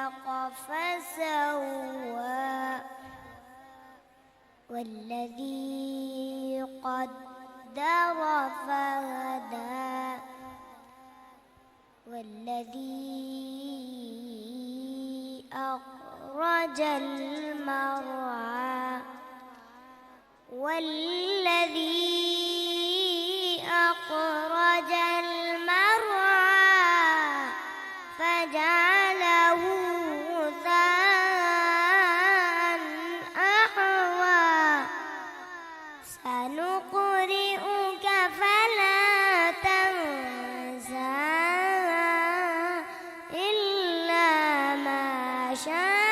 خلق فسوى والذي قدر فهدى والذي أخرج المرعى والذي أخرج المرعى فجعله غثاء أحوى سنقرئك فلا تنسى إلا ما شاء